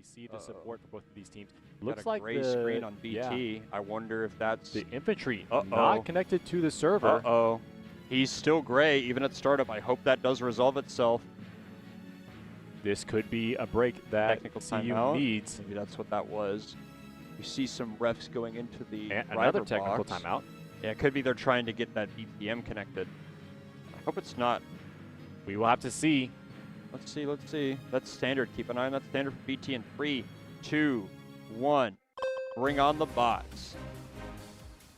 see the support for both of these teams. Got Looks a like gray the screen on BT. I wonder if that's the infantry Uh-oh. not connected to the server. Uh-oh. He's still gray, even at startup. I hope that does resolve itself. This could be a break that Technical CU timeout. needs. Maybe that's what that was. You see some refs going into the And driver another technical box. timeout. Yeah, it could be they're trying to get that BPM connected. I hope it's not. We will have to see. Let's see, let's see. That's standard. Keep an eye on that standard for BT in 3, 2, 1. Bring on the bots.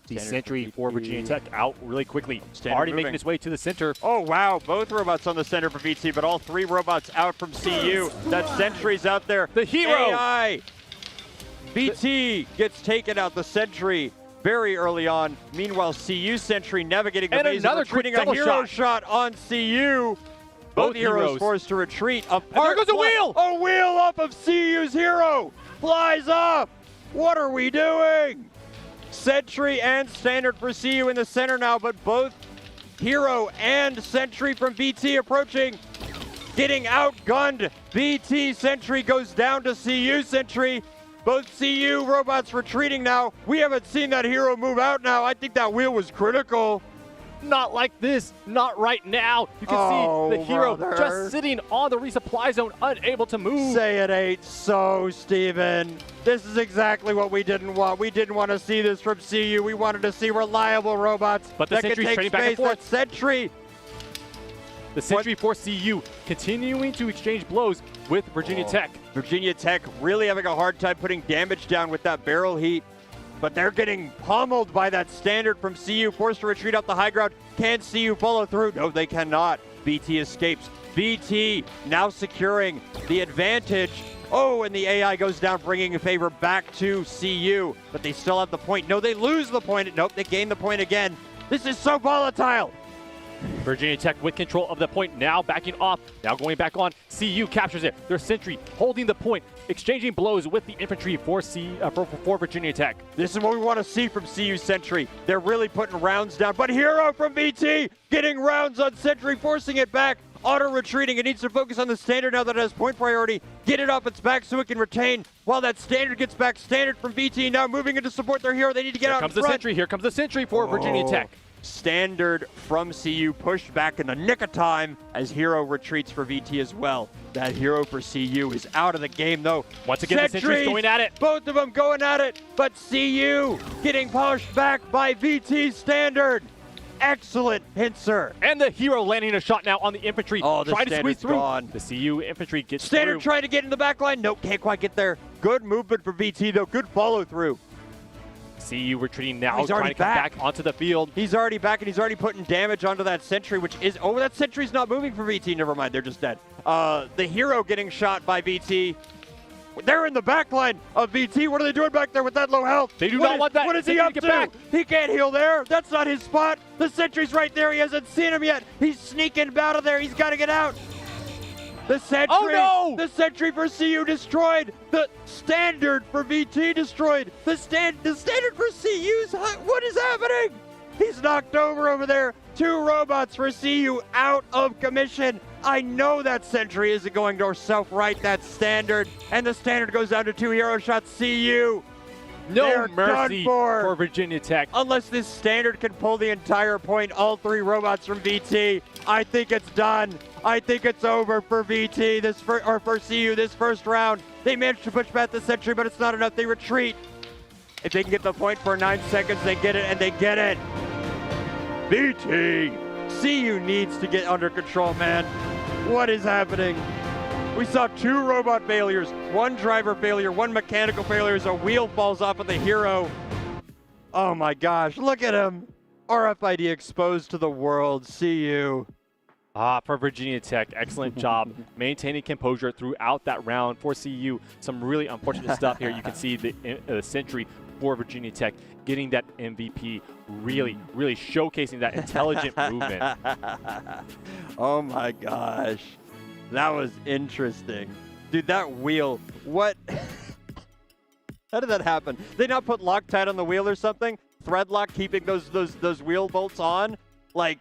The Standard sentry for BT. Virginia Tech out really quickly. Standard Already moving. making its way to the center. Oh, wow. Both robots on the center for BT, but all 3 robots out from CU. That sentry's out there. The hero. AI. BT gets taken out, the sentry, very early on. Meanwhile, CU sentry navigating the And maze another and quick retreating a double hero shot on CU. Both heroes forced to retreat. there goes a wheel. A wheel off of CU's hero. Flies off. What are we doing? Sentry and standard for CU in the center now, but both hero and sentry from BT approaching. Getting outgunned. BT sentry goes down to CU sentry. Both CU robots retreating now. We haven't seen that hero move out now. I think that wheel was critical. Not like this. Not right now. You can see the hero brother. just sitting on the resupply zone, unable to move. Say it ain't so, Steven. This is exactly what we didn't want. We didn't want to see this from CU. We wanted to see reliable robots But the that can sentry's take trading back and space. forth. That sentry. The sentry for CU continuing to exchange blows with Virginia Tech. Virginia Tech really having a hard time putting damage down with that barrel heat. But they're getting pummeled by that standard from CU, forced to retreat up the high ground. Can CU follow through? No, they cannot. BT escapes. BT now securing the advantage. Oh, and the AI goes down, bringing a favor back to CU. But they still have the point. No, they lose the point. Nope, they gain the point again. This is so volatile. Virginia Tech with control of the point, now backing off, now going back on. CU captures it. Their sentry holding the point, exchanging blows with the infantry for Virginia Tech. This is what we want to see from CU Sentry. They're really putting rounds down. But Hero from BT getting rounds on Sentry, forcing it back. Auto retreating. It needs to focus on the standard now that it has point priority. Get it off its back so it can retain. While that standard gets back, standard from BT now moving in to support their hero. They need to get out in front. Here comes the sentry for Virginia Tech. Standard from CU pushed back in the nick of time as Hero retreats for VT as well. That hero for CU is out of the game though. Once again, the sentry's going at it. Both of them going at it, but CU getting pushed back by VT Standard. Excellent pincer. And the hero landing a shot now on the infantry. Oh, the trying to squeeze through. Gone. The CU infantry gets Standard through. trying to get in the back line. Nope, can't quite get there. Good movement for VT though. Good follow through. CU retreating now, He's trying already to come back. back onto the field. He's already back and he's already putting damage onto that sentry, which is, oh, that sentry's not moving for VT. Never mind, they're just dead. The hero getting shot by VT. They're in the back line of VT. What are they doing back there with that low health? They do not want that What is he sentry up to to? get back. He can't heal there. That's not his spot. The sentry's right there. He hasn't seen him yet. He's sneaking out of there. He's got to get out. The sentry. Oh, no! The sentry for CU destroyed. The standard for VT destroyed. The standard for CU's. What is happening? He's knocked over there. 2 robots for CU out of commission. I know that sentry isn't going to self-right that standard. And the standard goes down to 2 hero shots. CU. No They're mercy done for Virginia Tech. Unless this standard can pull the entire point, all 3 robots from VT, I think it's done. I think it's over for VT, or for CU this first round. They managed to push back the sentry, but it's not enough. They retreat. If they can get the point for 9 seconds, they get it, and they get it. VT, CU needs to get under control, man. What is happening? We saw 2 robot failures, 1 driver failure, 1 mechanical failure as a wheel falls off of the hero. Oh my gosh, look at him. RFID exposed to the world, CU. For Virginia Tech, excellent job maintaining composure throughout that round for CU. Some really unfortunate stuff here. You can see the sentry for Virginia Tech getting that MVP, really, really showcasing that intelligent movement. Oh my gosh. That was interesting. Dude, that wheel, what? How did that happen? They not put Loctite on the wheel or something? Thread lock keeping those wheel bolts on? Like,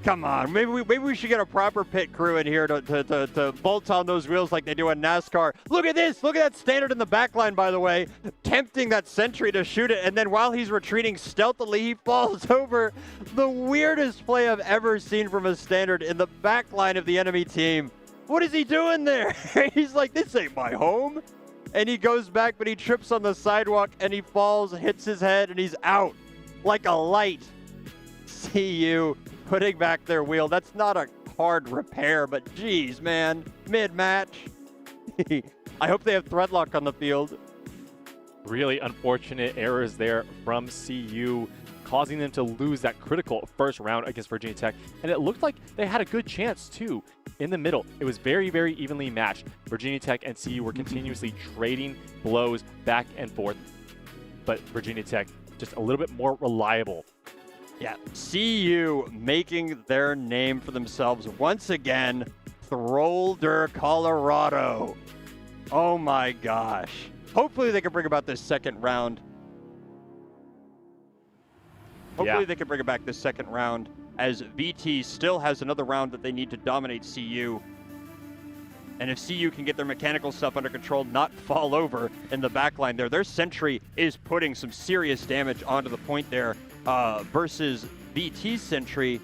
Come on, maybe we should get a proper pit crew in here to bolt on those wheels like they do in NASCAR. Look at this! Look at that standard in the back line, by the way, tempting that sentry to shoot it, and then while he's retreating stealthily, he falls over. The weirdest play I've ever seen from a standard in the back line of the enemy team. What is he doing there? He's like, this ain't my home. And he goes back, but he trips on the sidewalk, and he falls, hits his head, and he's out like a light. CU putting back their wheel. That's not a hard repair, but geez, man, mid-match. I hope they have threadlock on the field. Really unfortunate errors there from CU, causing them to lose that critical first round against Virginia Tech. And it looked like they had a good chance, too, in the middle. It was very, very evenly matched. Virginia Tech and CU were continuously trading blows back and forth, but Virginia Tech just a little bit more reliable. Yeah, CU making their name for themselves once again. Throlder, Colorado. Oh my gosh. Hopefully they can bring about this second round. Hopefully they can bring it back this second round, as VT still has another round that they need to dominate CU. And if CU can get their mechanical stuff under control, not fall over in the backline there, their sentry is putting some serious damage onto the point there, versus VT's sentry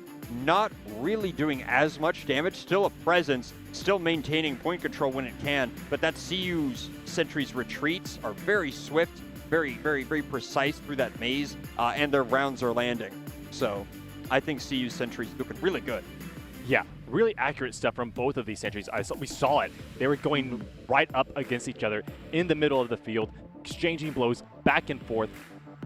not really doing as much damage. Still a presence, still maintaining point control when it can, but that CU's sentry's retreats are very swift, very, very, very precise through that maze, and their rounds are landing. So I think CU's sentry's looking really good. Yeah, really accurate stuff from both of these sentries. We saw it. They were going right up against each other in the middle of the field, exchanging blows back and forth.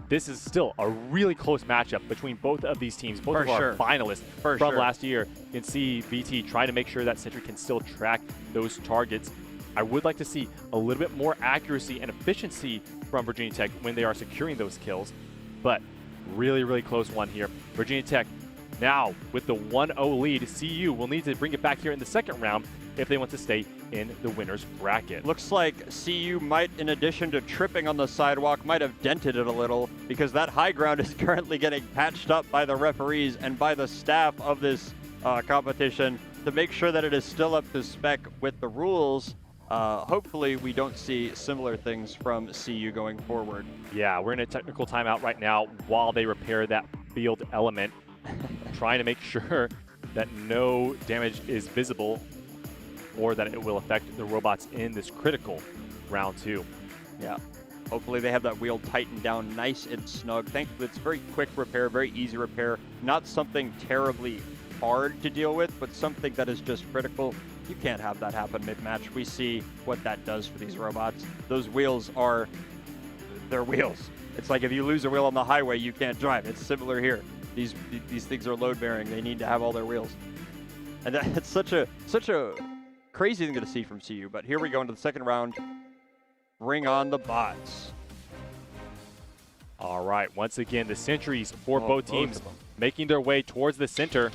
This is still a really close matchup between both of these teams, both of our finalists from last year. You can see VT trying to make sure that sentry can still track those targets. I would like to see a little bit more accuracy and efficiency from Virginia Tech when they are securing those kills, but really, really close one here. Virginia Tech now with the 1-0 lead. CU will need to bring it back here in the second round if they want to stay in the winner's bracket. Looks like CU might, in addition to tripping on the sidewalk, might have dented it a little, because that high ground is currently getting patched up by the referees and by the staff of this competition to make sure that it is still up to spec with the rules. Hopefully we don't see similar things from CU going forward. Yeah, we're in a technical timeout right now while they repair that field element, trying to make sure that no damage is visible or that it will affect the robots in this critical round 2. Yeah, hopefully they have that wheel tightened down nice and snug. Thankfully it's very quick repair, very easy repair, not something terribly hard to deal with, but something that is just critical. You can't have that happen mid-match. We see what that does for these robots. Those wheels are, they're wheels. It's like if you lose a wheel on the highway, you can't drive. It's similar here. These things are load-bearing. They need to have all their wheels. And that's such a crazy thing to see from CU. But here we go into the second round. Bring on the bots. All right, once again, the sentries for both teams making their way towards the center.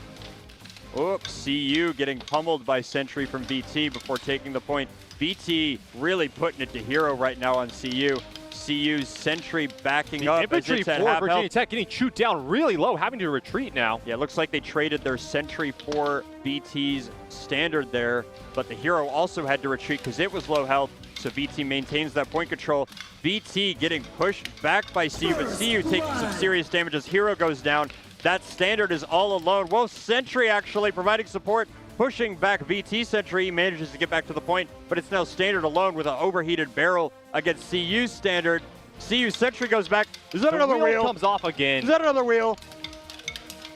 Oops, CU getting pummeled by sentry from VT before taking the point. VT really putting it to hero right now on CU. CU's sentry backing up. Infantry for Virginia Tech getting chewed down really low, having to retreat now. Yeah, it looks like they traded their sentry for VT's standard there, but the hero also had to retreat because it was low health, so VT maintains that point control. VT getting pushed back by CU, but CU taking some serious damage as hero goes down. That standard is all alone. Whoa, sentry actually providing support, pushing back VT sentry. He manages to get back to the point, but it's now standard alone with an overheated barrel against CU standard. CU sentry goes back. Is that another wheel? Comes off again. Is that another wheel?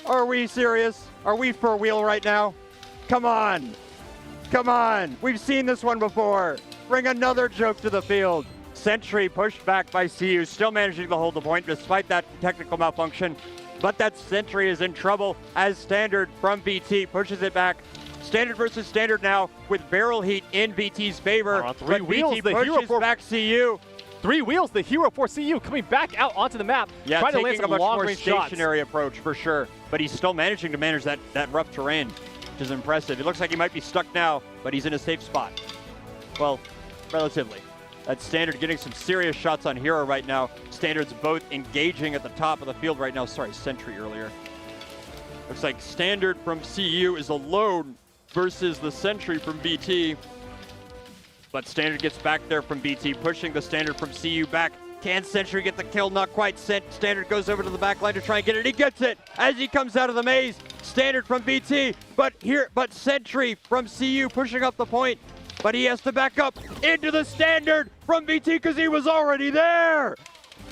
Are we serious? Are we for a wheel right now? Come on. Come on. We've seen this one before. Bring another joke to the field. Sentry pushed back by CU, still managing to hold the point despite that technical malfunction. But that sentry is in trouble as standard from VT pushes it back. Standard versus standard now with barrel heat in VT's favor. Three wheels, VT pushes back CU. 3 wheels, the hero for CU coming back out onto the map. Yeah, trying to land taking some a much more long-range stationary approach for sure. But he's still managing to manage that rough terrain, which is impressive. It looks like he might be stuck now, but he's in a safe spot. Well, relatively. That standard getting some serious shots on hero right now. Standard's both engaging at the top of the field right now. Sorry, sentry earlier. Looks like Standard from CU is alone versus the Sentry from BT. But Standard gets back there from BT, pushing the Standard from CU back. Can Sentry get the kill? Not quite. Standard goes over to the back line to try and get it. He gets it as he comes out of the maze. Standard from BT, but Sentry from CU pushing up the point. But he has to back up into the Standard from BT because he was already there.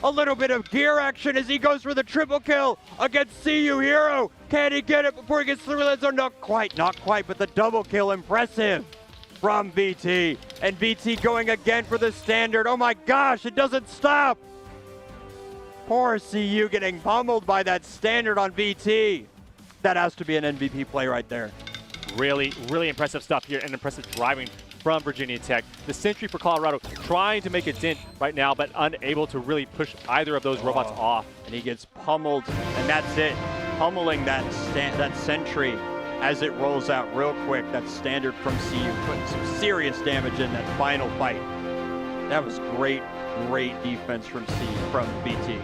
A little bit of gear action as he goes for the triple kill against CU Hero. Can he get it before he gets through the red zone? Not quite, but the double kill, impressive from BT. And BT going again for the Standard. Oh my gosh, it doesn't stop. Poor CU getting pummeled by that Standard on BT. That has to be an MVP play right there. Really, really impressive stuff here and impressive driving from Virginia Tech. The Sentry for Colorado trying to make a dent right now, but unable to really push either of those robots off. And he gets pummeled, and that's it. Pummeling that Sentry as it rolls out real quick. That Standard from CU putting some serious damage in that final fight. That was great defense from BT.